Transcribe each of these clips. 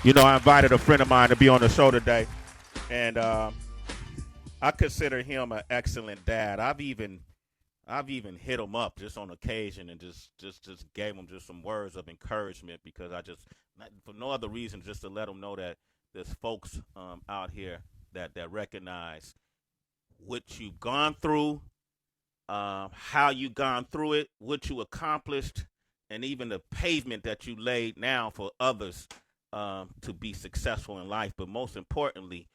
You know, I invited a friend of mine to be on the show today, and I consider him an excellent dad. I've even hit him up just on occasion and just gave him just some words of encouragement because for no other reason, just to let him know that there's folks out here that recognize what you've gone through, how you gone through it, what you accomplished, and even the pavement that you laid now for others to be successful in life. But most importantly,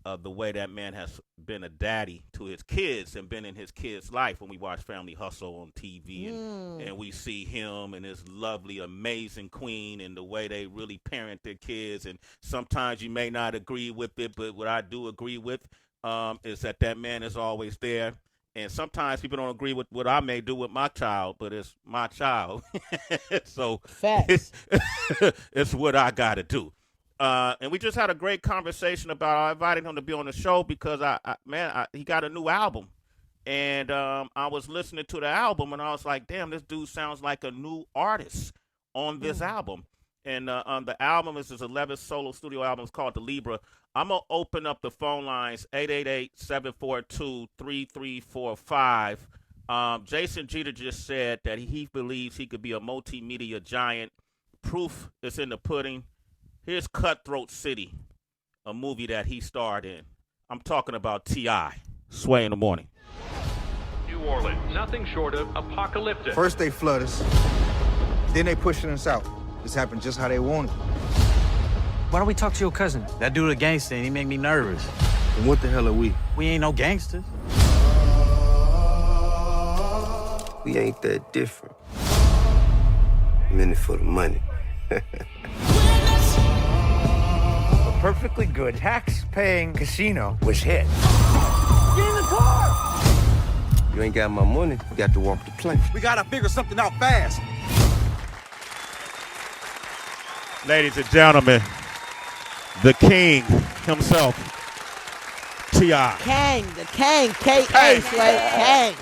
the way that man has been a daddy to his kids and been in his kids' life. When we watch Family Hustle on TV and we see him and his lovely, amazing queen and the way they really parent their kids. And sometimes you may not agree with it, but what I do agree with is that man is always there. And sometimes people don't agree with what I may do with my child, but it's my child. So Facts. it's what I got to do. And we just had a great conversation about I invited him to be on the show because he got a new album, and I was listening to the album and I was like, damn, this dude sounds like a new artist on this album. And the album is his 11th solo studio album. It's called L.I.B.R.A. I'm gonna open up the phone lines 888-742-3345. Jason Jeter just said that he believes he could be a multimedia giant. Proof is in the pudding. Here's Cutthroat City, a movie that he starred in. I'm talking about T.I. Sway in the morning. New Orleans, nothing short of apocalyptic. First they flood us, then they pushing us out. This happened just how they wanted. Why don't we talk to your cousin? That dude a gangster and he make me nervous. And what the hell are we? We ain't no gangsters. We ain't that different. I'm in it for the money. A perfectly good tax-paying casino was hit. Get in the car! You ain't got my money, you got to walk the plank. We gotta figure something out fast. Ladies and gentlemen, the king himself, T.I. Kang, the Kang, K-A, Sway, Kang.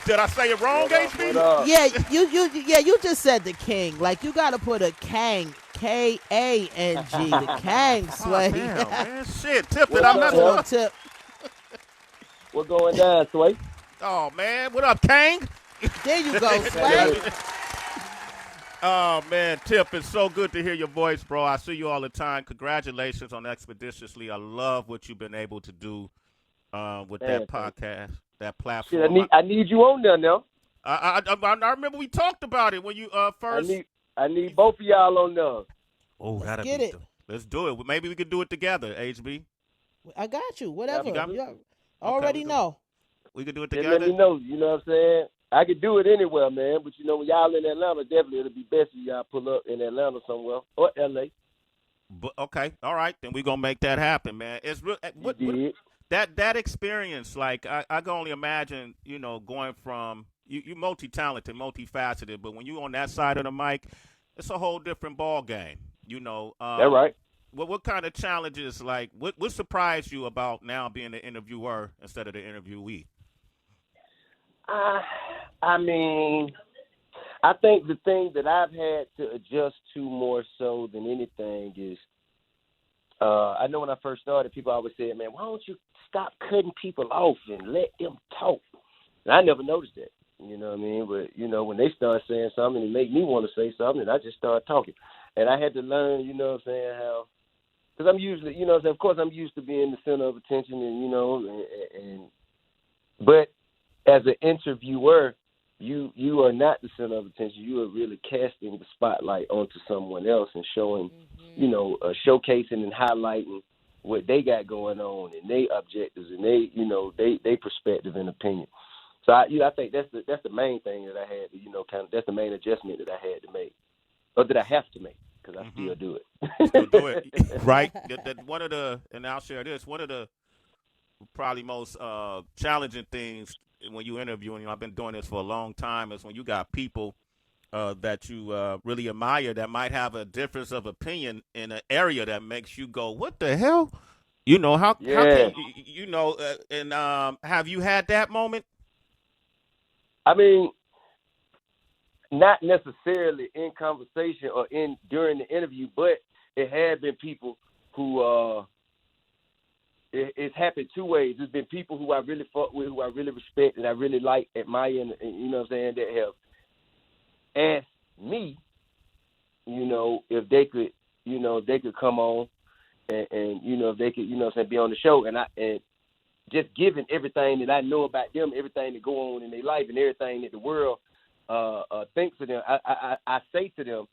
Did I say it wrong, HB? Yeah, you just said the king. Like, you got to put a Kang, K-A-N-G, the Kang, Sway. Oh, damn, man. Shit, Tip, did I mess up? Tip. What's going down, Sway? Oh, man, what up, Kang? There you go, Sway. Oh, man, Tip, it's so good to hear your voice, bro. I see you all the time. Congratulations on Expeditiously. I love what you've been able to do with that podcast, that platform. Shit, I need you on there now. I remember we talked about it when you first. I need both of y'all on there. Oh, that'll get be it. Let's do it. Maybe we could do it together, HB. I got you. Whatever. You got me? You already know. We could do it Just together. let me know. You know what I'm saying? I could do it anywhere, man. But, you know, when y'all in Atlanta, definitely it'll be best if y'all pull up in Atlanta somewhere or L.A. But, okay, all right. Then we're going to make that happen, man. It's real. What, that experience, like, I can only imagine, you know, going from you multi-talented, multifaceted, but when you on that side of the mic, it's a whole different ball game, you know. That's right. What kind of challenges, like, what surprised you about now being the interviewer instead of the interviewee? I mean, I think the thing that I've had to adjust to more so than anything is, I know when I first started, people always said, man, why don't you stop cutting people off and let them talk? And I never noticed that, you know what I mean? But, you know, when they start saying something, it make me want to say something, and I just start talking. And I had to learn, you know what I'm saying, how, because I'm usually, you know what I'm saying, of course I'm used to being the center of attention and, you know, but as an interviewer, you are not the center of attention. You are really casting the spotlight onto someone else and showing, you know, showcasing and highlighting what they got going on and their objectives and they, you know, they perspective and opinion. So I think that's the main thing that I had to, you know, that's the main adjustment that I had to make, or that I have to make, because I still do it. Still do it, right? One of the, and I'll share this, one of the probably most challenging things when you interview, and you know, I've been doing this for a long time, is when you got people that you really admire that might have a difference of opinion in an area that makes you go, what the hell? You know, how can you know, and have you had that moment? I mean, not necessarily in conversation or during the interview, but it had been people who it's happened two ways. There's been people who I really fuck with, who I really respect, and I really like, admire, and you know what I'm saying, that have asked me, you know, if they could, you know, they could come on and you know, if they could, you know what I'm saying, be on the show. And just given everything that I know about them, everything that go on in their life and everything that the world thinks of them, I say to them,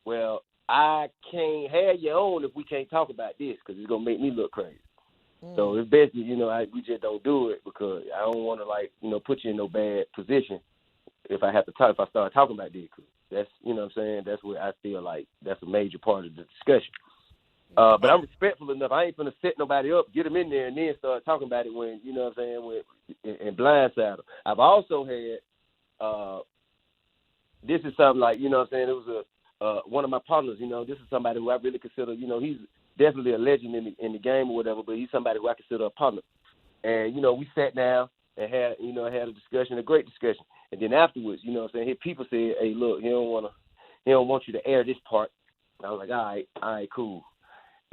well, I can't have you on if we can't talk about this, because it's going to make me look crazy. So it's best, you know, we just don't do it, because I don't want to, like, you know, put you in no bad position if I have to talk, if I start talking about this. Cause that's, you know what I'm saying, that's where I feel like that's a major part of the discussion. But I'm respectful enough. I ain't finna set nobody up, get them in there, and then start talking about it when, you know what I'm saying, and blindside them. I've also had, this is something like, you know what I'm saying, it was one of my partners, you know, this is somebody who I really consider, you know, he's definitely a legend in the game or whatever, but he's somebody who I consider a partner. And, you know, we sat down and had a discussion, a great discussion. And then afterwards, you know what I'm saying, people said, hey, look, he don't want you to air this part. And I was like, all right, cool.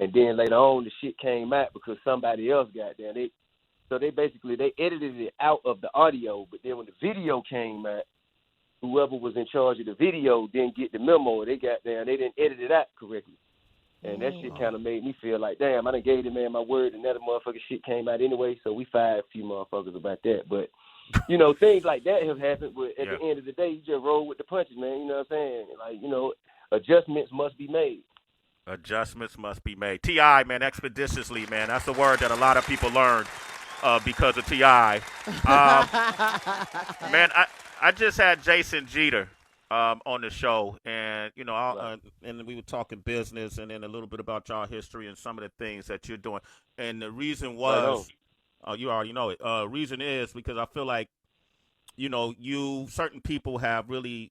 And then later on, the shit came out because somebody else got there. They edited it out of the audio, but then when the video came out, whoever was in charge of the video didn't get the memo. They got there and they didn't edit it out correctly. And that shit kind of made me feel like, damn, I done gave the man my word, and that motherfucking shit came out anyway, so we fired a few motherfuckers about that. But, you know, things like that have happened, but at the end of the day, you just roll with the punches, man, you know what I'm saying? Like, you know, adjustments must be made. Adjustments must be made. T.I., man, expeditiously, man. That's the word that a lot of people learned because of T.I. Man, I just had Jason Jeter on the show, and, you know, and we were talking business and then a little bit about y'all history and some of the things that you're doing. And the reason was, you already know it. Reason is because I feel like, you know, certain people have really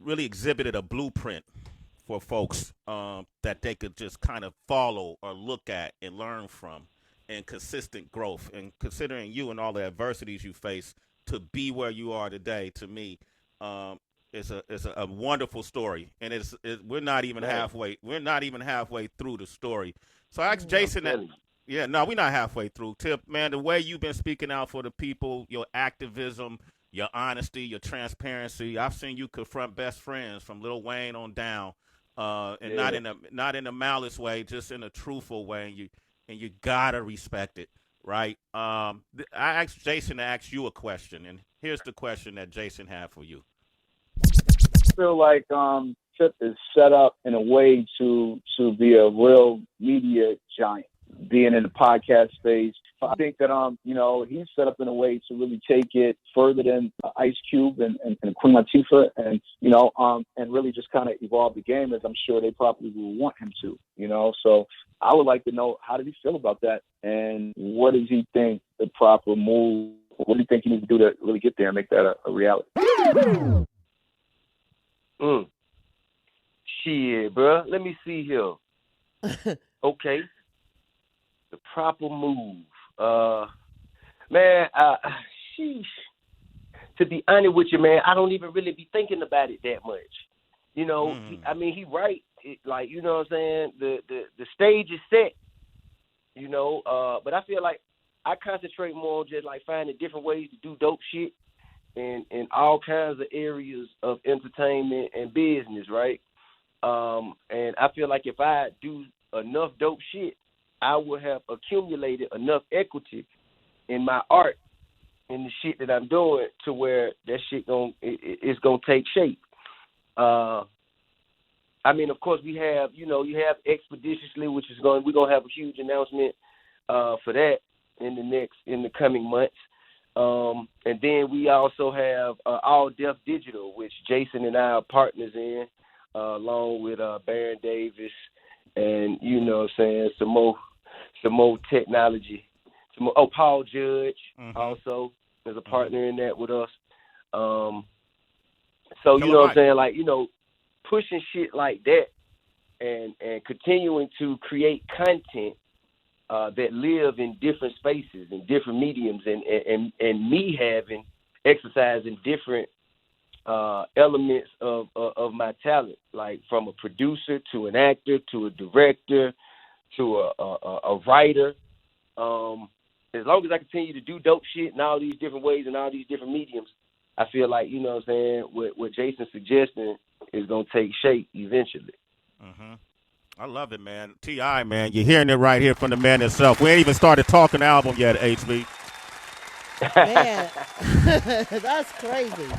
exhibited a blueprint for folks that they could just kind of follow or look at and learn from, and consistent growth. And considering you and all the adversities you face to be where you are today, to me, it's a wonderful story. And we're not even halfway. We're not even halfway through the story. So I asked Jason that. Yeah, no, we're not halfway through. Tip, man, the way you've been speaking out for the people, your activism, your honesty, your transparency. I've seen you confront best friends from Lil Wayne on down. And not in a malice way, just in a truthful way, and you gotta respect it, right? I asked Jason to ask you a question, and here's the question that Jason had for you. I feel like Tip is set up in a way to be a real media giant, being in the podcast space. I think that you know, he's set up in a way to really take it further than Ice Cube and Queen Latifah, and you know, and really just kind of evolve the game, as I'm sure they probably will want him to. You know, so I would like to know, how does he feel about that, and what does he think the proper move? What do you think he needs to do to really get there and make that a reality? Shit, bro. Let me see here. Okay. The proper move. Man, sheesh. To be honest with you, man, I don't even really be thinking about it that much. You know, he right. Like, you know what I'm saying? The stage is set, you know, but I feel like I concentrate more on just like finding different ways to do dope shit in all kinds of areas of entertainment and business, right? And I feel like if I do enough dope shit, I will have accumulated enough equity in my art, in the shit that I'm doing, to where that shit it's gonna take shape. I mean, of course, we have, you know, you have Expeditiously, which is we're gonna have a huge announcement for that in the coming months. And then we also have All Deaf Digital, which Jason and I are partners in, along with Baron Davis, and, you know what I'm saying, some more technology. Paul Judge also is a partner in that with us. So, you know what I'm saying, like, you know, pushing shit like that and continuing to create content that live in different spaces and different mediums, and me exercising different elements of my talent, like from a producer to an actor to a director to a writer. As long as I continue to do dope shit in all these different ways and all these different mediums, I feel like, you know what I'm saying, what Jason's suggesting is going to take shape eventually. Mm-hmm. I love it, man. T.I., man, you're hearing it right here from the man himself. We ain't even started talking album yet, HB. Man, that's crazy.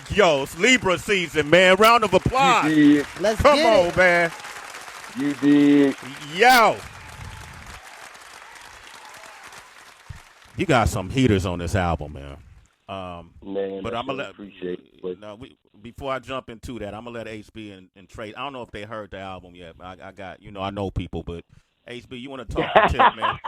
Yo, it's Libra season, man. Round of applause. You did. Let's Come get on, it. man. You did. Yo. You got some heaters on this album, man. Man, but I'm gonna appreciate it. No, before I jump into that, I'm gonna let HB and Trey. I don't know if they heard the album yet. I got, I know people, but HB, you want to talk to Tip, man?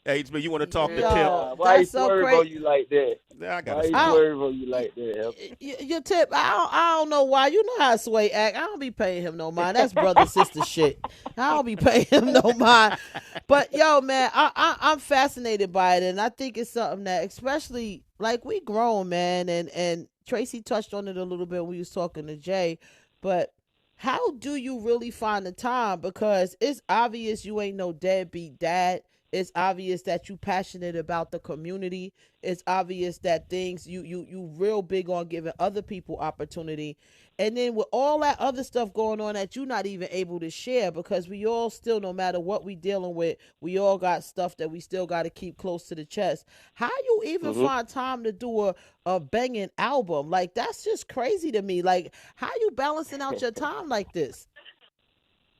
HB, you want to talk to Tip? Why he so swerve on you like that? I Why he swerve on you like that? Your Tip, I don't know why. You know how Sway act. I don't be paying him no mind. That's brother sister shit. I don't be paying him no mind. But yo, man, I'm fascinated by it, and I think it's something that, especially like we grown, man, and Tracy touched on it a little bit when we was talking to Jay, but how do you really find the time? Because it's obvious you ain't no deadbeat dad. It's obvious that you passionate about the community. It's obvious that you real big on giving other people opportunity. And then with all that other stuff going on that you're not even able to share, because we all still, no matter what we dealing with, we all got stuff that we still got to keep close to the chest. How you even find time to do a banging album? Like, that's just crazy to me. Like, how you balancing out your time like this?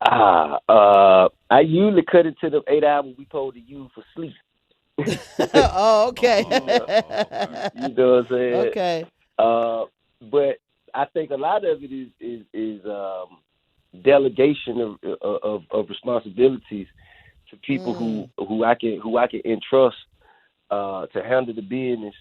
I usually cut it to the 8 hours we supposed to use for sleep. Oh, okay. You know what I'm saying? Okay. But I think a lot of it is delegation of responsibilities to people who I can entrust to handle the business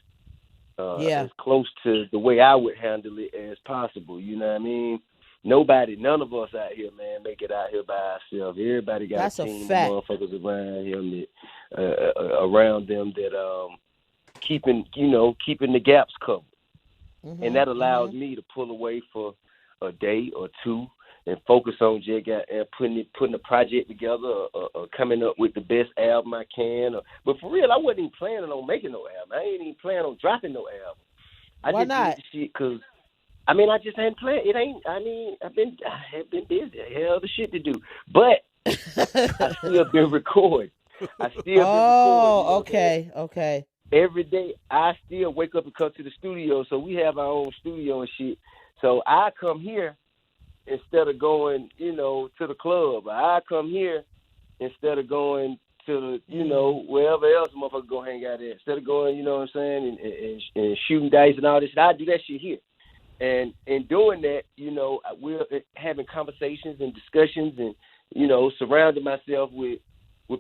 as close to the way I would handle it as possible. You know what I mean? None of us out here, man, make it out here by ourselves. Everybody got a team of motherfuckers around him around them that keeping the gaps covered. And that allows me to pull away for a day or two and focus on just putting a project together or coming up with the best album I can. But for real, I wasn't even planning on making no album. I ain't even planning on dropping no album. Why not? Did the shit because, I just hadn't planned. I have been busy. I had other shit to do. But I still been recording. Okay. Every day, I still wake up and come to the studio. So we have our own studio and shit. So I come here instead of going, to the club. I come here instead of going to the, wherever else motherfucker go hang out there. Instead of going, you know what I'm saying, and shooting dice and all this shit, I do that shit here. And in doing that, we're having conversations and discussions and, surrounding myself with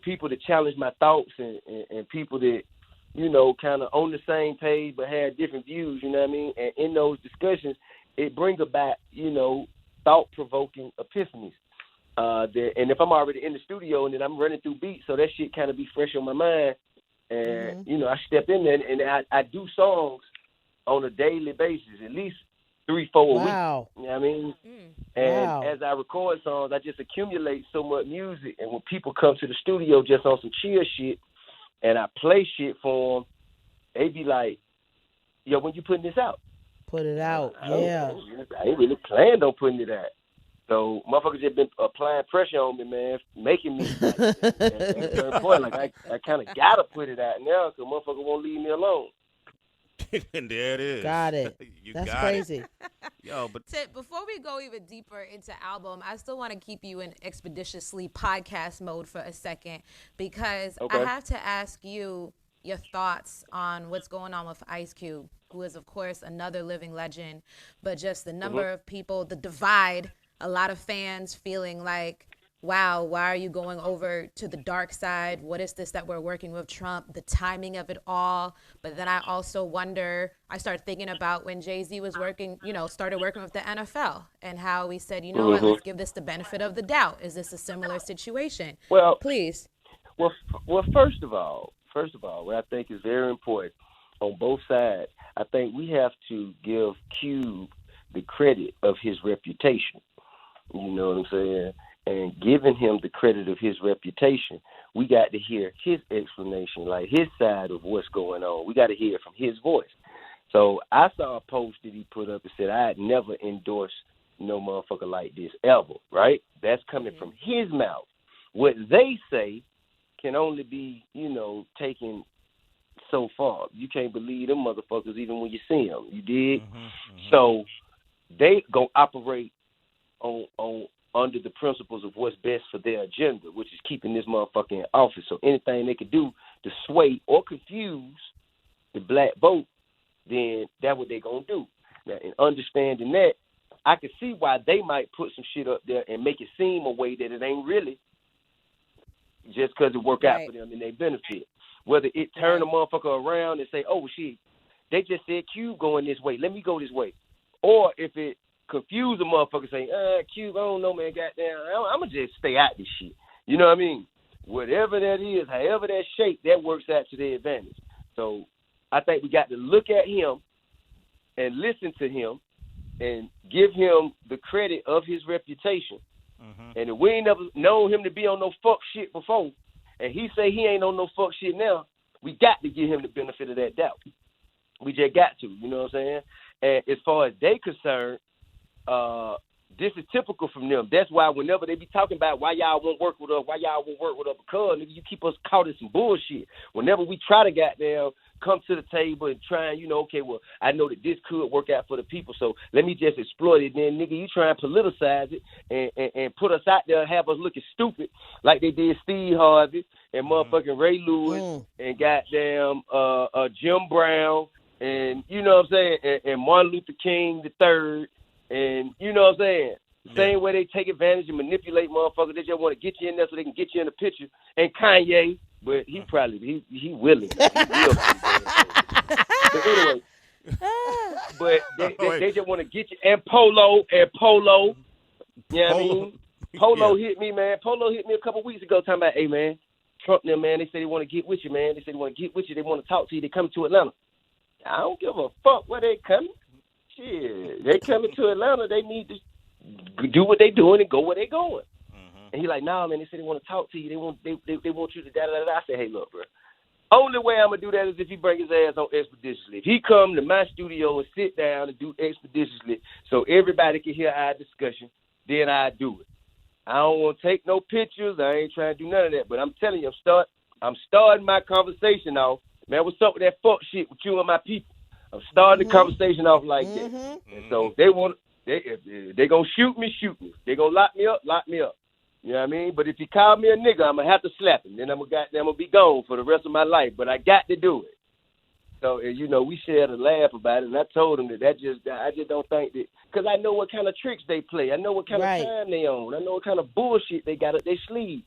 people that challenge my thoughts and people that, kind of on the same page but had different views, you know what I mean? And in those discussions, it brings about, thought-provoking epiphanies. And if I'm already in the studio and then I'm running through beats, so that shit kind of be fresh on my mind. And, I step in there and I do songs on a daily basis, at least 3-4 a week. Wow. You know what I mean? And as I record songs, I just accumulate so much music. And when people come to the studio just on some chill shit, and I play shit for them, they be like, yo, when you putting this out? Put it out, I ain't really planned on putting it out. So motherfuckers just been applying pressure on me, man, making me at a certain point, like I kind of got to put it out now because motherfucker won't leave me alone. And there it is. Got it. That's crazy. Yo, but Tip, before we go even deeper into album, I still want to keep you in expeditiously podcast mode for a second because I have to ask you your thoughts on what's going on with Ice Cube, who is, of course, another living legend, but just the number of people, the divide, a lot of fans feeling like, wow, why are you going over to the dark side? What is this that we're working with Trump? The timing of it all. But then I also wonder, I started thinking about when Jay-Z was working, started working with the NFL and how we said, what, let's give this the benefit of the doubt. Is this a similar situation? Well, please. Well, first of all, what I think is very important on both sides, I think we have to give Cube the credit of his reputation. You know what I'm saying? And giving him the credit of his reputation, we got to hear his explanation, like his side of what's going on. We got to hear it from his voice. So I saw a post that he put up and said, I had never endorsed no motherfucker like this ever, right? That's coming from his mouth. What they say can only be, taken so far. You can't believe them motherfuckers even when you see them. You dig? So they go operate on under the principles of what's best for their agenda, which is keeping this motherfucker in office. So anything they could do to sway or confuse the black vote, then that's what they're going to do. Now, in understanding that, I can see why they might put some shit up there and make it seem a way that it ain't really, just because it work out for them and they benefit. Whether it turn a motherfucker around and say, oh, shit, they just said Cube going this way, let me go this way. Or if it confuse a motherfucker saying, Cube, I don't know, man, goddamn, I'm going to just stay out this shit. You know what I mean? Whatever that is, however that shape, that works out to their advantage. So I think we got to look at him and listen to him and give him the credit of his reputation. And if we ain't never known him to be on no fuck shit before, and he say he ain't on no fuck shit now, we got to give him the benefit of that doubt. We just got to, you know what I'm saying? And as far as they concerned, this is typical from them. That's why whenever they be talking about why y'all won't work with us, because nigga, you keep us caught in some bullshit. Whenever we try to goddamn come to the table and try and, okay, well, I know that this could work out for the people, so let me just exploit it. Then, nigga, you try and politicize it and put us out there and have us looking stupid like they did Steve Harvey and motherfucking Ray Lewis and goddamn Jim Brown and, you know what I'm saying, and Martin Luther King III. And you know what I'm saying? The same way they take advantage and manipulate motherfuckers, they just want to get you in there so they can get you in the picture. And Kanye, but he probably, he willing. He will. But anyway, but they just want to get you. And Polo. You know what I mean? Polo hit me, man. Polo hit me a couple weeks ago talking about, hey, man, Trump them, man, they say they want to get with you, man. They say they want to get with you. They want to talk to you. They come to Atlanta. I don't give a fuck where they coming. Shit, they coming to Atlanta. They need to do what they doing and go where they going. And he like, nah, man. They say they want to talk to you. They want you to da da da. I say, hey, look, bro. Only way I'm gonna do that is if he bring his ass on expeditiously. If he come to my studio and sit down and do expeditiously, so everybody can hear our discussion, then I do it. I don't want to take no pictures. I ain't trying to do none of that. But I'm telling you, I'm starting my conversation off. Man, what's up with that fuck shit with you and my people? I'm starting the conversation off like that. And so if they gonna shoot me. They gonna lock me up. You know what I mean? But if he call me a nigga, I'm gonna have to slap him. Then I'm gonna be gone for the rest of my life. But I got to do it. So we shared a laugh about it, and I told him I just don't think that, because I know what kind of tricks they play. I know what kind of time they on. I know what kind of bullshit they got up their sleeve.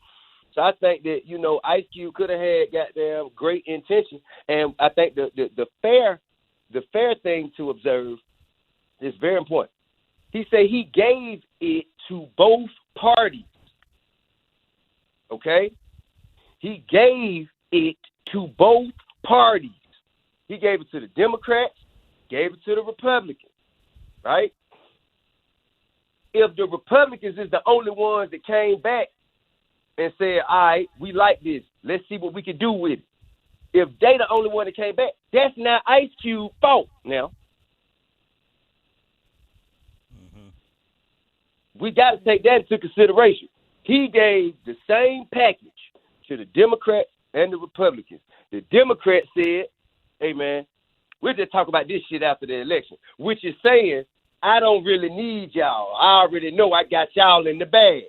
So I think that Ice Cube could have had goddamn great intention, and I think the fair thing to observe is very important. He said he gave it to both parties. Okay? He gave it to both parties. He gave it to the Democrats, gave it to the Republicans, right? If the Republicans is the only ones that came back and said, all right, we like this, let's see what we can do with it. If they the only one that came back, that's not Ice Cube's fault now. We got to take that into consideration. He gave the same package to the Democrats and the Republicans. The Democrats said, hey, man, we'll just talk about this shit after the election, which is saying, I don't really need y'all. I already know I got y'all in the bag.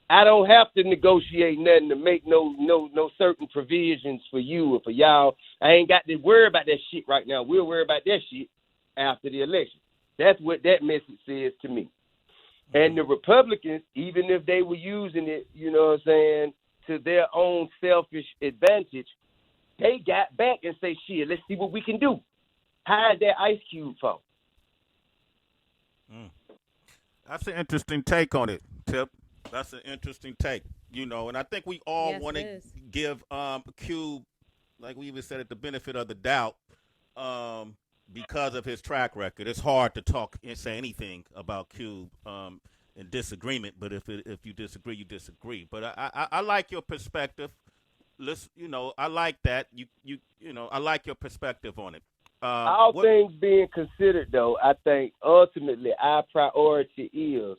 I don't have to negotiate nothing to make no certain provisions for you or for y'all. I ain't got to worry about that shit right now. We'll worry about that shit after the election. That's what that message says to me. And the Republicans, even if they were using it, you know what I'm saying, to their own selfish advantage, they got back and say, shit, let's see what we can do. How is that Ice Cube fault? That's an interesting take on it, Tip. That's an interesting take, and I think we all want to give Cube like we even said, at the benefit of the doubt, because of his track record. It's hard to talk and say anything about Cube in disagreement. But if you disagree, you disagree. But I like your perspective. Listen, I like that. I like your perspective on it. All things being considered, though, I think ultimately our priority is,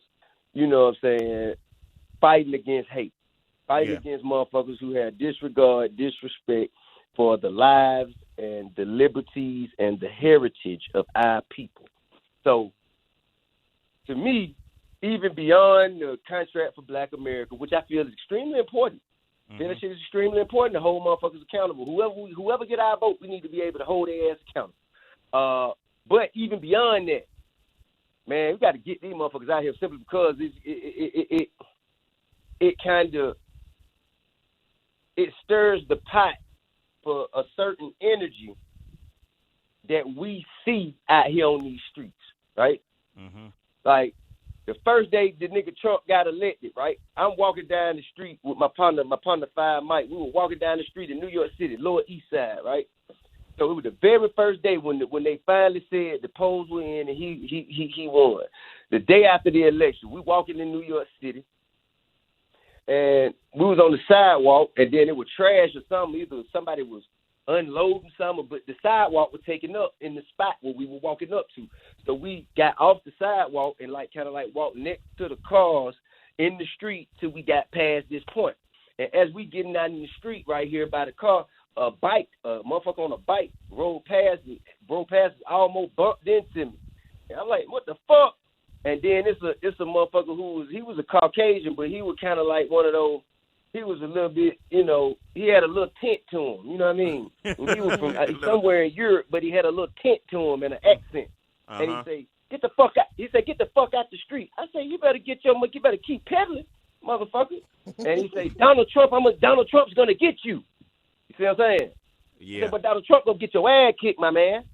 fighting against hate. Fighting against motherfuckers who have disregard, disrespect for the lives and the liberties and the heritage of our people. So, to me, even beyond the contract for Black America, which I feel is extremely important, that shit is extremely important to hold motherfuckers accountable. Whoever get our vote, we need to be able to hold their ass accountable. But even beyond that, man, we got to get these motherfuckers out here simply because it kind of stirs the pot for a certain energy that we see out here on these streets, right? Like, the first day the nigga Trump got elected, right? I'm walking down the street with my partner 5 Mike. We were walking down the street in New York City, Lower East Side, right? So it was the very first day when they finally said the polls were in and he won. The day after the election, we walking in New York City, and we was on the sidewalk, and then it was trash or something. Either somebody was unloading something, but the sidewalk was taken up in the spot where we were walking up to. So we got off the sidewalk and kind of walked next to the cars in the street till we got past this point. And as we getting out in the street right here by the car, a motherfucker on a bike rolled past me, almost bumped into me. And I'm like, what the fuck? And then it's a motherfucker he was a Caucasian, but he was kind of like one of those. He was a little bit, he had a little tint to him. You know what I mean? And he was from somewhere in Europe, but he had a little tint to him and an accent. And he say, "Get the fuck out!" He said, "Get the fuck out the street." I say, "You better you better keep peddling, motherfucker." And he say, Donald Trump's gonna get you." You see what I'm saying? Yeah. He said, "But Donald Trump gonna get your ass kicked, my man.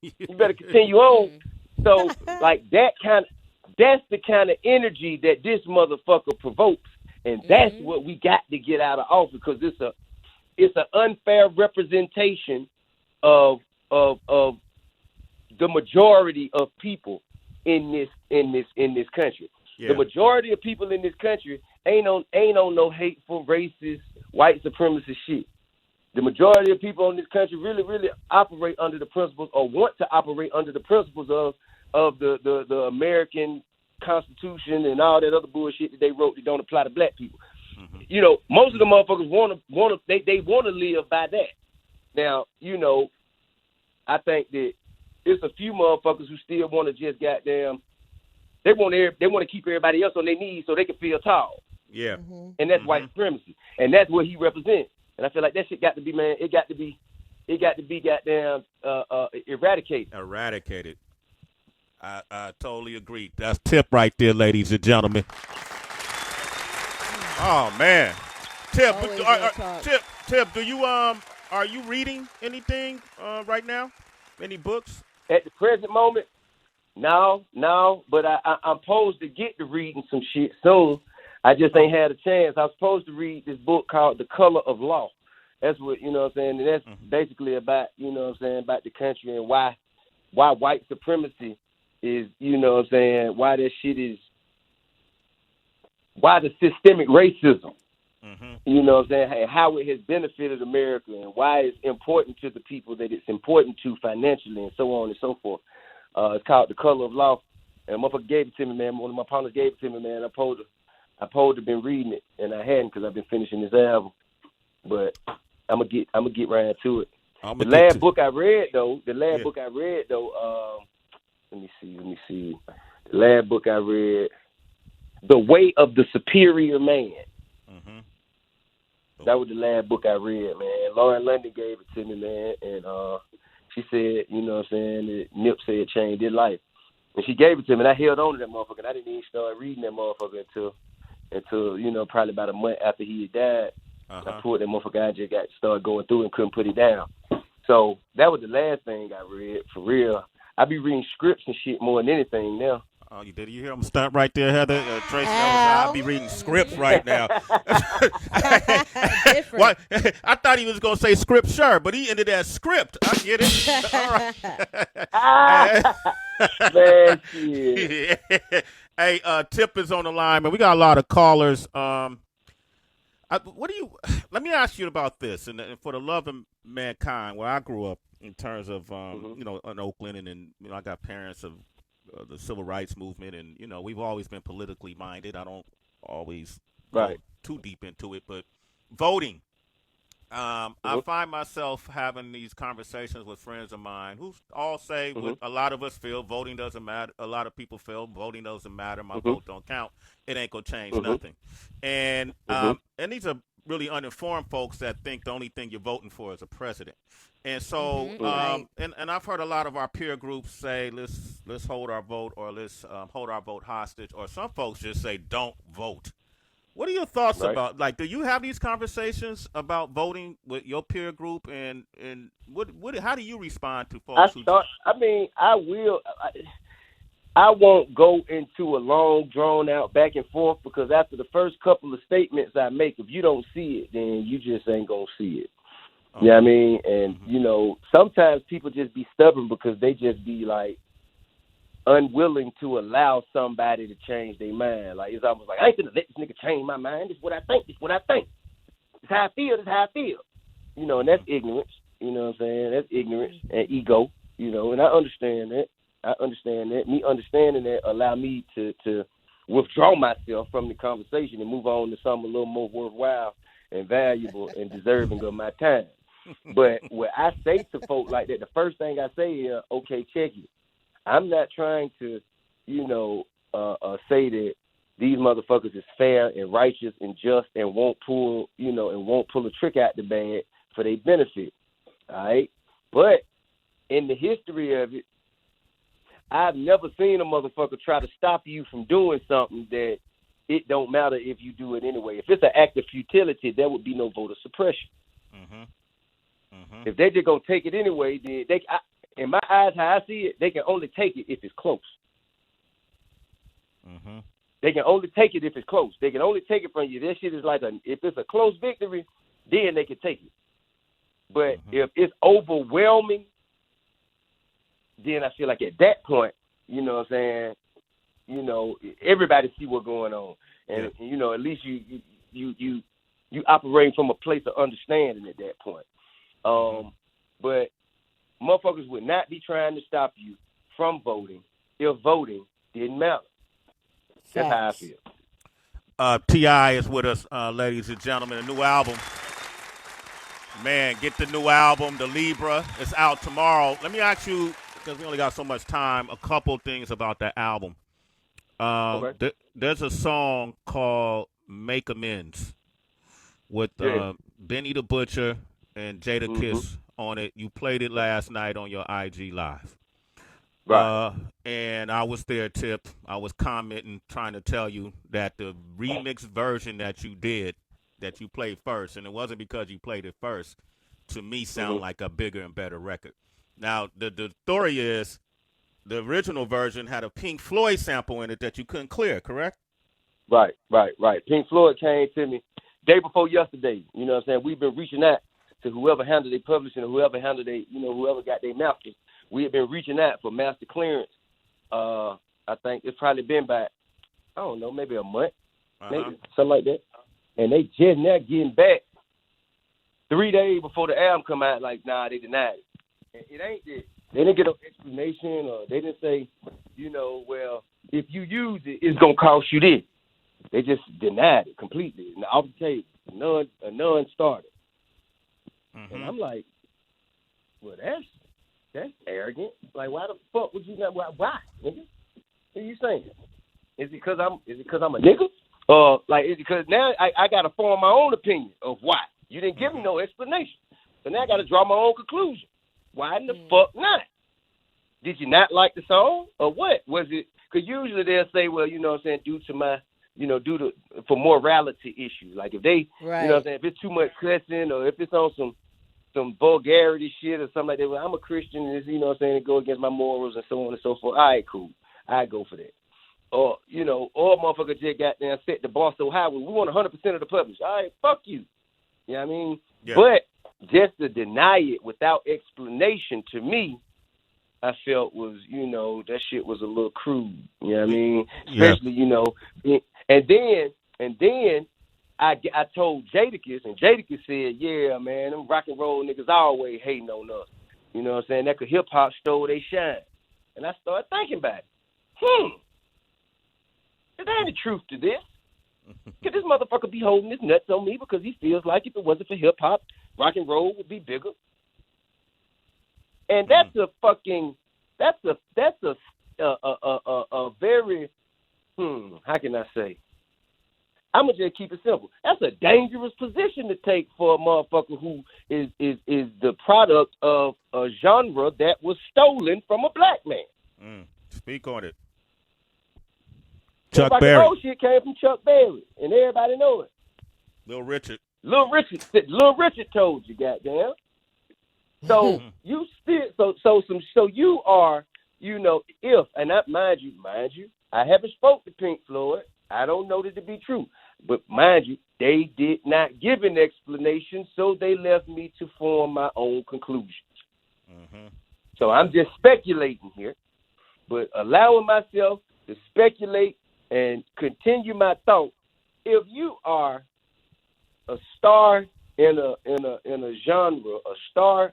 You better continue on." So, that's the kind of energy that this motherfucker provokes. And that's what we got to get out of office, because it's an unfair representation of the majority of people in this country. Yeah. The majority of people in this country ain't on no hateful, racist, white supremacist shit. The majority of people in this country really, really operate under the principles, or want to operate under the principles of the American Constitution and all that other bullshit that they wrote that don't apply to black people. Most of the motherfuckers want to live by that. Now, I think that it's a few motherfuckers who still want to just goddamn. They want to keep everybody else on their knees so they can feel tall. Yeah, and that's white supremacy, and that's what he represents. And I feel like that shit got to be, man. It got to be goddamn eradicated. Eradicated. I totally agree. That's Tip right there, ladies and gentlemen. Oh man, Tip, Tip, do you are you reading anything right now? Any books? At the present moment, no. But I'm supposed to get to reading some shit soon. I just ain't had a chance. I was supposed to read this book called The Color of Law. That's what, what I'm saying, and that's basically about, about the country and why white supremacy is, why that shit is, why the systemic racism, and how it has benefited America, and why it's important to the people that it's important to financially, and so on and so forth. It's called The Color of Law, and motherfucker gave it to me, man. One of my partners gave it to me, man. I supposed to have been reading it, and I hadn't, because I've been finishing this album. But I'm gonna get right to it. The last book I read though, let me see. The last book I read, The Way of the Superior Man. That was the last book I read, man. Lauren London gave it to me, man, and she said, that Nip said changed his life. And she gave it to me, and I held on to that motherfucker, and I didn't even start reading that motherfucker until probably about a month after he had died. I pulled that motherfucker, I just started going through and couldn't put it down. So that was the last thing I read, for real. I be reading scripts and shit more than anything now. Oh, did you hear him stunt right there, Heather? Tracy, I'd be reading scripts right now. Different. I thought he was going to say scripture, but he ended that script. I get it. All right. Man, shit. Hey, Tip is on the line, man. We got a lot of callers. Let me ask you about this, and for the love of mankind, where I grew up in terms of, in Oakland, and I got parents of the civil rights movement, and we've always been politically minded. I don't always go too deep into it, but voting. I find myself having these conversations with friends of mine who all say what a lot of us feel: voting doesn't matter. A lot of people feel voting doesn't matter. My vote don't count. It ain't gonna change nothing. And and these are really uninformed folks that think the only thing you're voting for is a president. And so, and I've heard a lot of our peer groups say, let's hold our vote, or let's hold our vote hostage, or some folks just say, don't vote. What are your thoughts about, like, do you have these conversations about voting with your peer group, and how do you respond to folks? I won't go into a long, drawn-out back and forth, because after the first couple of statements I make, if you don't see it, then you just ain't going to see it. You know what I mean? And, sometimes people just be stubborn because they just be, like, unwilling to allow somebody to change their mind. Like, it's almost like, I ain't going to let this nigga change my mind. This is what I think. This is what I think. This is how I feel. This is how I feel. And that's ignorance. You know what I'm saying? That's ignorance and ego, and I understand that. Me understanding that allow me to withdraw myself from the conversation and move on to something a little more worthwhile and valuable and deserving of my time. But what I say to folk like that, the first thing I say is, okay, check it. I'm not trying to, say that these motherfuckers is fair and righteous and just and won't pull a trick out the bag for their benefit. All right? But in the history of it, I've never seen a motherfucker try to stop you from doing something that it don't matter if you do it anyway. If it's an act of futility, there would be no voter suppression. If they just gonna take it anyway, then in my eyes, how I see it, they can only take it if it's close. They can only take it if it's close. They can only take it from you. That shit is like if it's a close victory, then they can take it. But if it's overwhelming, then I feel like at that point, you know what I'm saying, everybody see what's going on. And, at least you operate from a place of understanding at that point. But motherfuckers would not be trying to stop you from voting if voting didn't matter. That's how I feel. T.I. is with us, ladies and gentlemen. A new album. Man, get the new album, the L.I.B.R.A. It's out tomorrow. Let me ask you, because we only got so much time, a couple things about that album. There's a song called Make Amends with Benny the Butcher and Jada Kiss on it. You played it last night on your IG Live. Right. And I was there, Tip. I was commenting, trying to tell you that the remix version that you did, that you played first, and it wasn't because you played it first, to me sound like a bigger and better record. Now, the story is the original version had a Pink Floyd sample in it that you couldn't clear, correct? Right. Pink Floyd came to me day before yesterday. You know what I'm saying? We've been reaching out to whoever handled their publishing or whoever handled whoever got their masters. We have been reaching out for master clearance. I think it's probably been about, I don't know, maybe a month, maybe something like that. And they just now getting back 3 days before the album come out, like, nah, they denied it. It ain't that. They didn't get no explanation, or they didn't say, well, if you use it, it's going to cost you this. They just denied it completely. And off the table, a non-starter. And I'm like, well, that's arrogant. Like, why the fuck would you not? Why, nigga? What are you saying? Is it because I'm a nigga? Like, is it because now I got to form my own opinion of why? You didn't give me no explanation. So now I got to draw my own conclusion. Why in the fuck not? Did you not like the song, or what? Was it? Because usually they'll say, well, you know what I'm saying, due to my, for morality issues. Like if they, you know what I'm saying, if it's too much cussing, or if it's on some vulgarity shit or something like that. Well, I'm a Christian, and you know what I'm saying, it go against my morals and so on and so forth. All right, cool. I go for that. or motherfucker just got there and set the bar so high. We want 100% of the publish. All right, fuck you. You know what I mean? Yeah. But just to deny it without explanation, to me, I felt was, that shit was a little crude. You know what I mean? Especially, and then I told Jadakiss, and Jadakiss said, yeah, man, them rock and roll niggas always hating on us. You know what I'm saying? That could hip-hop stole they shine. And I started thinking about it. There ain't the truth to this. Could this motherfucker be holding his nuts on me because he feels like if it wasn't for hip-hop, rock and roll would be bigger? And that's a very, how can I say? I'm going to just keep it simple. That's a dangerous position to take for a motherfucker who is the product of a genre that was stolen from a black man. Speak on it. Chuck Berry. Rock and roll shit came from Chuck Berry, and everybody know it. Little Richard told you, goddamn. So you still, so you are, if, and I, mind you, I haven't spoke to Pink Floyd. I don't know that to be true. But mind you, they did not give an explanation, so they left me to form my own conclusions. So I'm just speculating here, but allowing myself to speculate and continue my thought. If you are a star in a genre, a star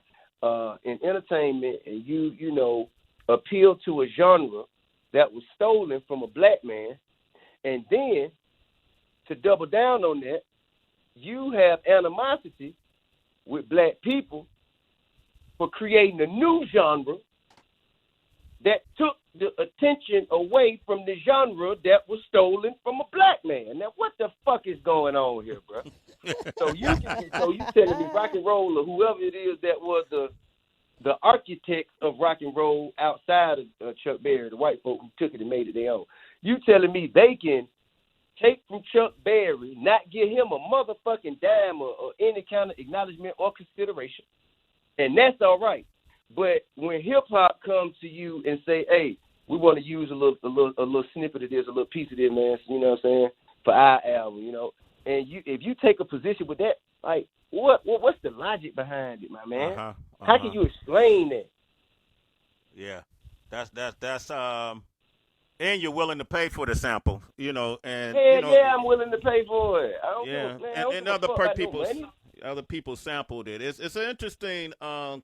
in entertainment, and you appeal to a genre that was stolen from a black man, and then to double down on that, you have animosity with black people for creating a new genre that took the attention away from the genre that was stolen from a black man. Now, what the fuck is going on here, bro? So you telling me rock and roll or whoever it is that was the architects of rock and roll outside of Chuck Berry, the white folk who took it and made it their own. You telling me they can take from Chuck Berry, not give him a motherfucking dime or any kind of acknowledgement or consideration, and that's all right. But when hip hop comes to you and say, "Hey, we want to use a little snippet of this, a little piece of this, man," you know what I'm saying, for our album, and if you take a position with that, like what's the logic behind it, my man? How can you explain that? Yeah, that's and you're willing to pay for the sample, and I'm willing to pay for it. I don't give a, man, and other people sampled it. It's an interesting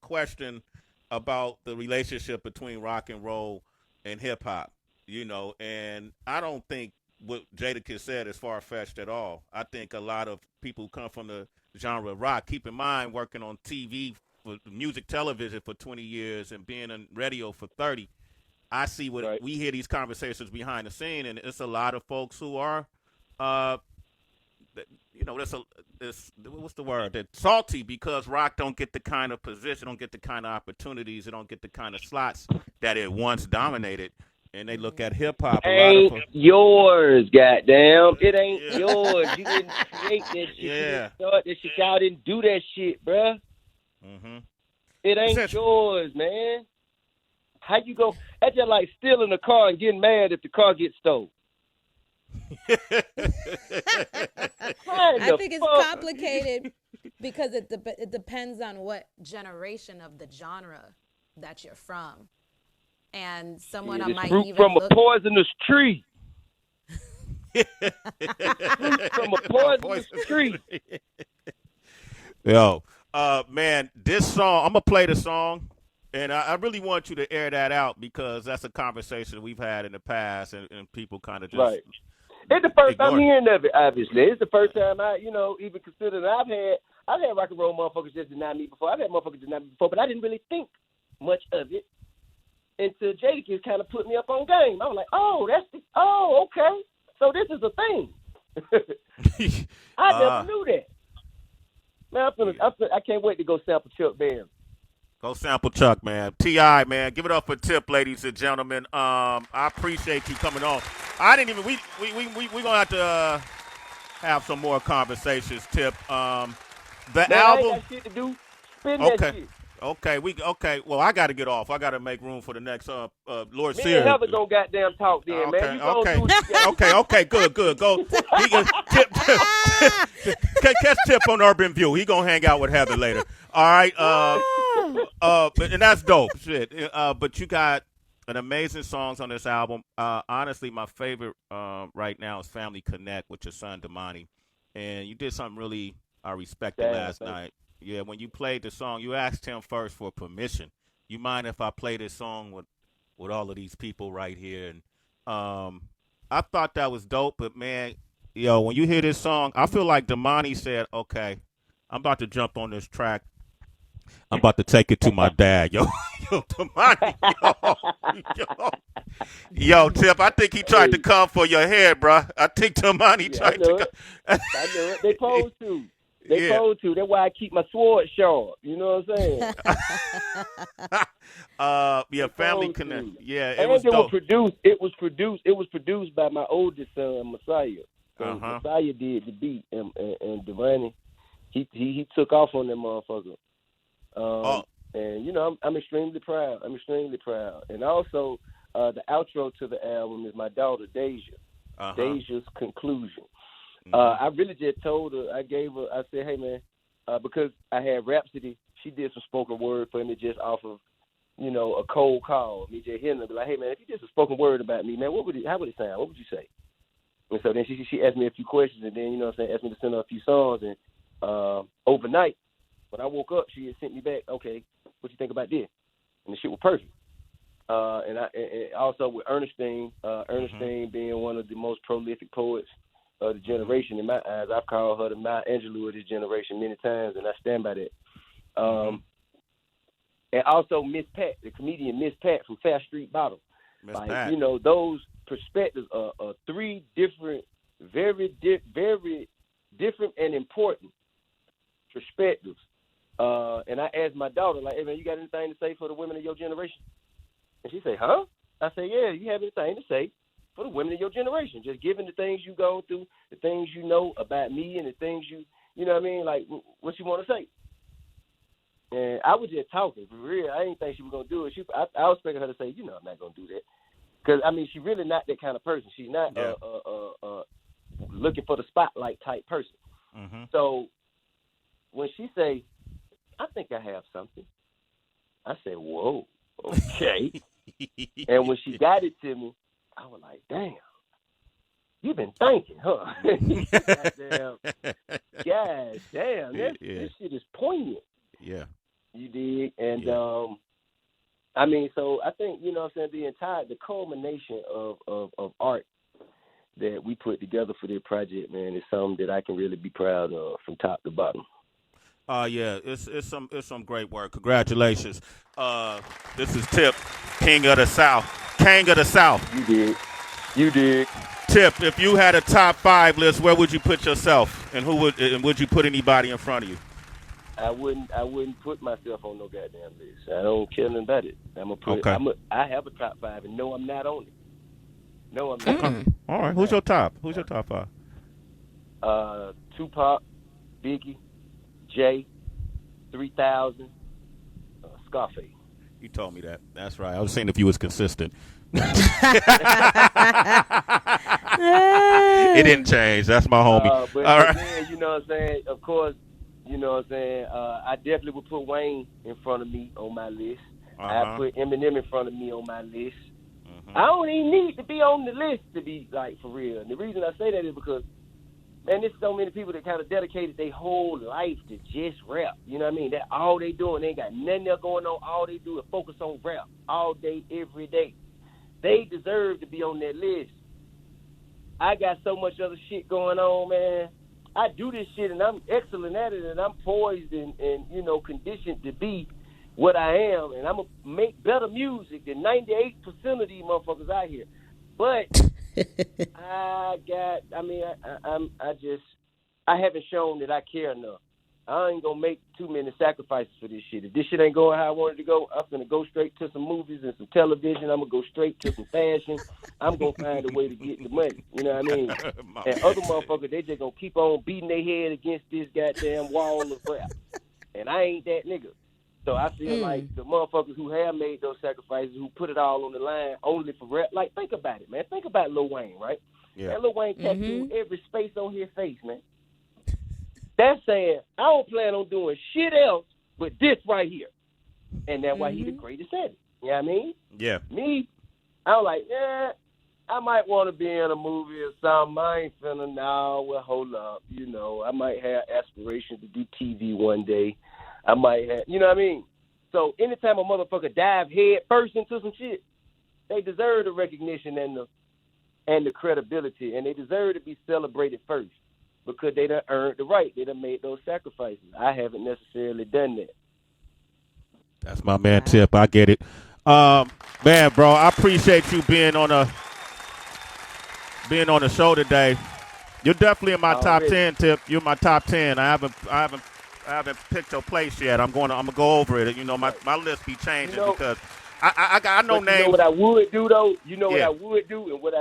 question about the relationship between rock and roll and hip hop, and I don't think what Jadakiss said is far-fetched at all. I think a lot of people who come from the genre of rock, keep in mind working on TV, for music television for 20 years and being on radio for 30, I see what we hear these conversations behind the scene, and it's a lot of folks who are, what's the word? They're salty because rock don't get the kind of position, don't get the kind of opportunities, it don't get the kind of slots that it once dominated. And they look at hip hop. Ain't yours, goddamn. It ain't yours. You didn't create that shit. You didn't start that shit. Y'all didn't do that shit, bruh. It ain't yours, man. How you go? That's just like stealing a car and getting mad if the car gets stolen. I think it's complicated because it depends on what generation of the genre that you're from. And someone I might even from a poisonous tree. From a poisonous tree. Yo, man, this song, I'm going to play the song, and I really want you to air that out because that's a conversation we've had in the past, and people kind of just... Right. It's the first I'm hearing of it, obviously. It's the first time I, even consider that I've had rock and roll motherfuckers just deny me before. I've had motherfuckers deny me before, but I didn't really think much of it until Jadakiss kind of put me up on game. I was like, okay. So this is a thing. I never knew that. Man, I can't wait to go sample Chuck Berry. Go sample Chuck, man. T.I., man. Give it up for Tip, ladies and gentlemen. I appreciate you coming on. I didn't even, we going to have to have some more conversations, Tip. The man, album. I ain't got shit to do. Spin that shit. Okay, Well, I got to get off. I got to make room for the next Lord Me Sear. and Heather gonna goddamn talk then, man. You gonna do what you got. Okay, good. Go. He can catch Tip on Urban View. He gonna hang out with Heather later. All right. And that's dope. Shit. But you got an amazing songs on this album. Honestly, my favorite right now is Family Connect with your son Damani, and you did something really I respected last night. Yeah, when you played the song, you asked him first for permission. You mind if I play this song with all of these people right here? And I thought that was dope, but man, when you hear this song, I feel like Damani said, okay, I'm about to jump on this track. I'm about to take it to my dad. Yo, Damani, yo, Tip, I think he tried to come for your head, bro. I think Damani tried to come. I know it. They supposed to. They supposed to. That's why I keep my sword sharp. You know what I'm saying? Family Connect. Yeah, it was produced by my oldest son, Messiah. So Messiah did the beat, and Devani, he took off on that motherfucker. And I'm extremely proud. And also, the outro to the album is my daughter Deja. Deja's Conclusion. I really just told her, I said, hey, man, because I had Rhapsody, she did some spoken word for me just off of, a cold call. Me just hearing her, be like, hey, man, if you did some spoken word about me, man, how would it sound? What would you say? And so then she asked me a few questions, and then, asked me to send her a few songs. And overnight, when I woke up, she had sent me back, okay, what you think about this? And the shit was perfect. And also with Ernestine being one of the most prolific poets of the generation in my eyes. I've called her the Maya Angelou of this generation many times, and I stand by that. And also Miss Pat, the comedian Miss Pat from Fast Street Bottom. Pat. Those perspectives are three different, very different and important perspectives. And I asked my daughter, like, hey, man, you got anything to say for the women of your generation? And she said, huh? I said, yeah, you have anything to say for the women of your generation, just given the things you go through, the things you know about me, and the things you know what I mean, like what you want to say. And I was just talking, for real. I didn't think she was going to do it. I was expecting her to say, I'm not going to do that. Because, she's really not that kind of person. She's not looking for the spotlight type person. Mm-hmm. So when she say, I think I have something, I said, whoa, okay. And when she got it to me, I was like, damn, you've been thinking, huh? God damn, this shit is poignant. Yeah. You did. And, so I think, the culmination of art that we put together for this project, man, is something that I can really be proud of from top to bottom. It's some great work. Congratulations. This is Tip, King of the South. You did. Tip, if you had a top 5 list, where would you put yourself, and would you put anybody in front of you? I wouldn't put myself on no goddamn list. I don't care nothing about it. I have a top 5, and no, I'm not on it. No, I'm not. All right. Who's your top 5? Tupac, Biggie, Jay, 3000, Scarface. You told me that. That's right. I was saying if you was consistent. It didn't change. That's my homie. All right. Then, you know what I'm saying? Of course, you know what I'm saying? I definitely would put Wayne in front of me on my list. I put Eminem in front of me on my list. I don't even need to be on the list to be, like, for real. And the reason I say that is because, man, there's so many people that kind of dedicated their whole life to just rap. You know what I mean? That all they doing, they ain't got nothing else going on. All they do is focus on rap all day, every day. They deserve to be on that list. I got so much other shit going on, man. I do this shit, and I'm excellent at it, and I'm poised and conditioned to be what I am, and I'm going to make better music than 98% of these motherfuckers out here. But I haven't shown that I care enough. I ain't gonna make too many sacrifices for this shit. If this shit ain't going how I wanted to go, I'm gonna go straight to some movies and some television. I'm gonna go straight to some fashion. I'm gonna find a way to get the money. You know what I mean? And other motherfuckers, they just gonna keep on beating their head against this goddamn wall of rap. And I ain't that nigga. So I feel like the motherfuckers who have made those sacrifices, who put it all on the line only for rap, like, think about it, man. Think about Lil Wayne, right? Yeah. And Lil Wayne tattooed every space on his face, man. That's saying, I don't plan on doing shit else but this right here. And that's why he the greatest at it. You know what I mean? Yeah. Me, I'm like, I might want to be in a movie or something. I ain't finna now. Well, hold up. You know, I might have aspirations to do TV one day. I might have, you know what I mean? So anytime a motherfucker dive head first into some shit, they deserve the recognition and the credibility, and they deserve to be celebrated first because they done earned the right. They done made those sacrifices. I haven't necessarily done that. That's my man, Tip. I get it. Man, bro, I appreciate you being on the show today. You're definitely in my top 10, Tip. You're my top 10. I haven't picked your place yet. I'm gonna go over it. You know, my list be changing because I know names. You know what I would do though? You know what I would do and what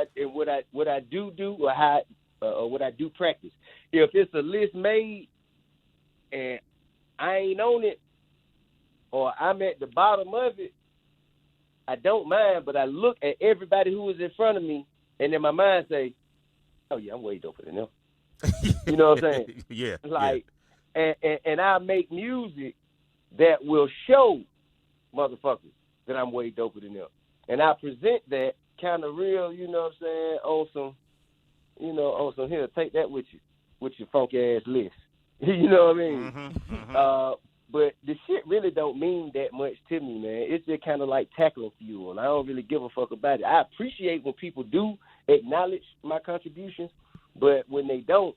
I do or how what I do practice. If it's a list made and I ain't on it or I'm at the bottom of it, I don't mind, but I look at everybody who is in front of me and in my mind say, oh yeah, I'm way doper than them. You know what I'm saying? Yeah. Like and I make music that will show motherfuckers that I'm way doper than them. And I present that kind of real, you know what I'm saying, on some here, take that with you, with your funky ass list. You know what I mean? But the shit really don't mean that much to me, man. It's just kind of like tackling fuel, and I don't really give a fuck about it. I appreciate when people do acknowledge my contributions, but when they don't,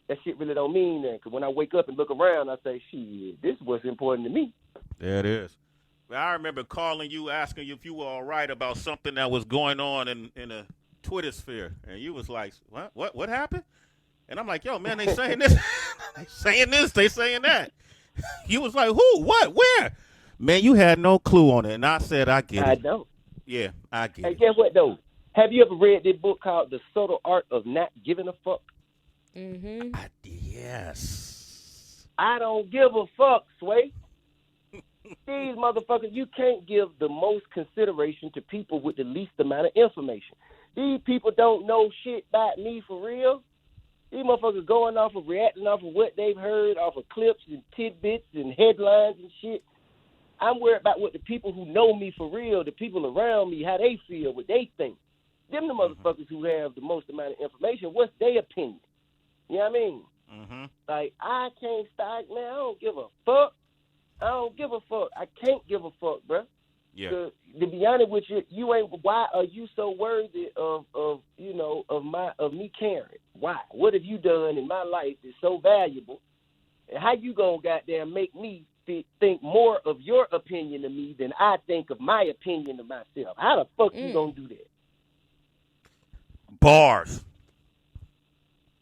that shit really don't mean that. Because when I wake up and look around, I say, shit, this is what's important to me. There it is. I remember calling you, asking you if you were all right about something that was going on in the Twitter sphere, and you was like, what happened? And I'm like, yo, man, they saying this, they saying this, they saying that. You was like, who, what, where? Man, you had no clue on it, and I said, I get it. I don't. Yeah, I get it. Hey, guess what, though? Have you ever read this book called The Subtle Art of Not Giving a Fuck? Yes. I don't give a fuck, Sway. These motherfuckers, you can't give the most consideration to people with the least amount of information. These people don't know shit about me for real. These motherfuckers going off of reacting off of what they've heard, off of clips and tidbits and headlines and shit. I'm worried about what the people who know me for real, the people around me, how they feel, what they think. Them the motherfuckers who have the most amount of information, what's their opinion? You know what I mean? Like, I can't start, man, I don't give a fuck. I don't give a fuck. I can't give a fuck, bro. Yeah. To be honest with you, you ain't. Why are you so worthy of me caring? Why? What have you done in my life that's so valuable? And how you gonna goddamn make me think more of your opinion of me than I think of my opinion of myself? How the fuck you gonna do that? Bars.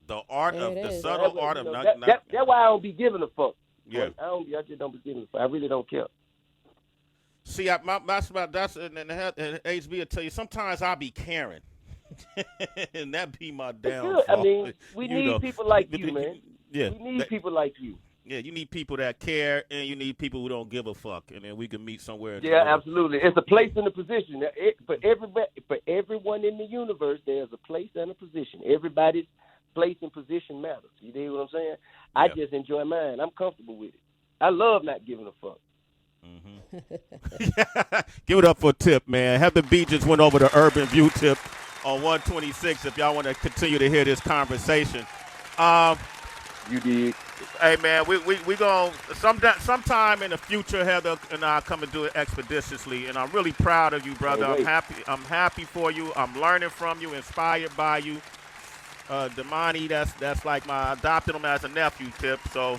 The art of the subtle art of not. That's why I don't be giving a fuck. Yeah. I just don't be giving a fuck. I really don't care. See, that's and HB will tell you. Sometimes I be caring, and that be my downfall. I mean, we need people like you, man. Yeah, we need people like you. Yeah, you need people that care, and you need people who don't give a fuck, and then we can meet somewhere. Yeah, absolutely. It's a place and a position. For everyone in the universe, there's a place and a position. Everybody's place and position matters. You dig what I'm saying? Yeah. I just enjoy mine. I'm comfortable with it. I love not giving a fuck. Give it up for Tip, man. Heather B just went over the Urban View Tip on 126 if y'all want to continue to hear this conversation. You did. Hey, man, we going to sometime in the future, Heather and I come and do it expeditiously, and I'm really proud of you, brother. I'm happy for you. I'm learning from you, inspired by you. Damani, that's like I adopted him as a nephew, Tip, so.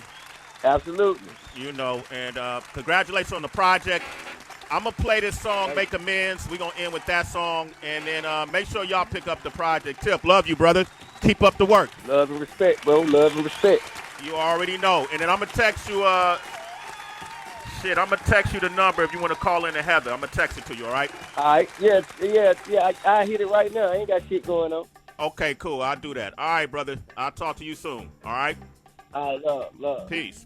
Absolutely. You know, and congratulations on the project. I'm going to play this song, Make Amends. We're going to end with that song, and then make sure y'all pick up the project. Tip, love you, brother. Keep up the work. Love and respect, bro. Love and respect. You already know. And then I'm going to text you, I'm going to text you the number if you want to call in to Heather. I'm going to text it to you, all right? All right. Yeah. I hit it right now. I ain't got shit going on. Okay, cool. I'll do that. All right, brother. I'll talk to you soon, all right? All right, love. Peace.